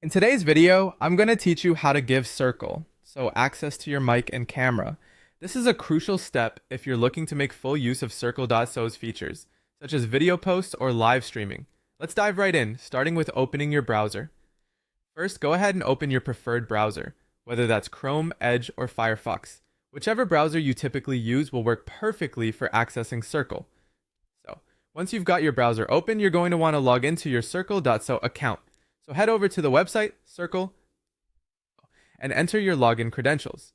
In today's video, I'm going to teach you how to give Circle.so access to your mic and camera. This is a crucial step if you're looking to make full use of Circle.so's features, such as video posts or live streaming. Let's dive right in, starting with opening your browser. First, go ahead and open your preferred browser, whether that's Chrome, Edge, or Firefox. Whichever browser you typically use will work perfectly for accessing Circle. So, once you've got your browser open, you're going to want to log into your Circle.so account. So head over to the website, Circle, and enter your login credentials.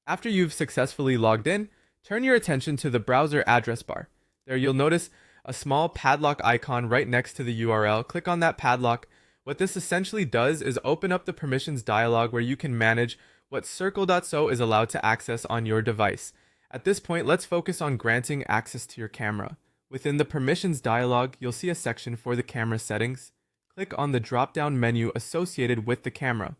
After you've successfully logged in, turn your attention to the browser address bar. There you'll notice a small padlock icon right next to the URL. Click on that padlock. What this essentially does is open up the permissions dialog where you can manage what Circle.so is allowed to access on your device. At this point, let's focus on granting access to your camera. Within the permissions dialog, you'll see a section for the camera settings. Click on the drop-down menu associated with the camera.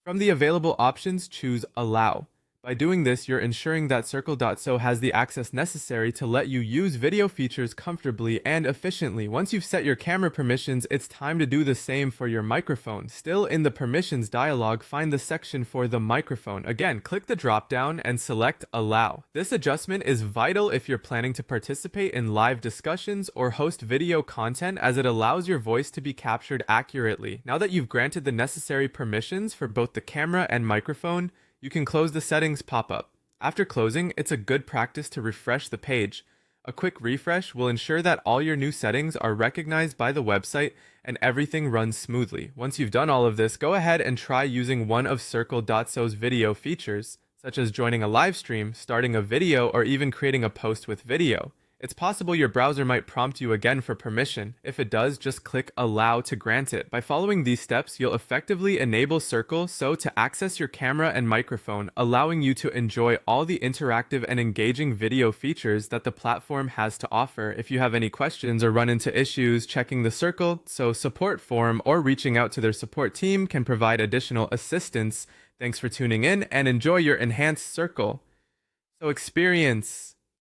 From the available options, choose Allow. By doing this, you're ensuring that Circle.so has the access necessary to let you use video features comfortably and efficiently. Once you've set your camera permissions, it's time to do the same for your microphone. Still in the permissions dialog, find the section for the microphone. Again, click the drop-down and select Allow. This adjustment is vital if you're planning to participate in live discussions or host video content, as it allows your voice to be captured accurately. Now that you've granted the necessary permissions for both the camera and microphone, you can close the settings pop-up. After closing, it's a good practice to refresh the page. A quick refresh will ensure that all your new settings are recognized by the website and everything runs smoothly. Once you've done all of this, go ahead and try using one of Circle.so's video features, such as joining a live stream, starting a video, or even creating a post with video. It's possible your browser might prompt you again for permission. If it does, just click Allow to grant it. By following these steps, you'll effectively enable Circle.so to access your camera and microphone, allowing you to enjoy all the interactive and engaging video features that the platform has to offer. If you have any questions or run into issues, checking the Circle.so support forum or reaching out to their support team can provide additional assistance. Thanks for tuning in and enjoy your enhanced Circle.so experience.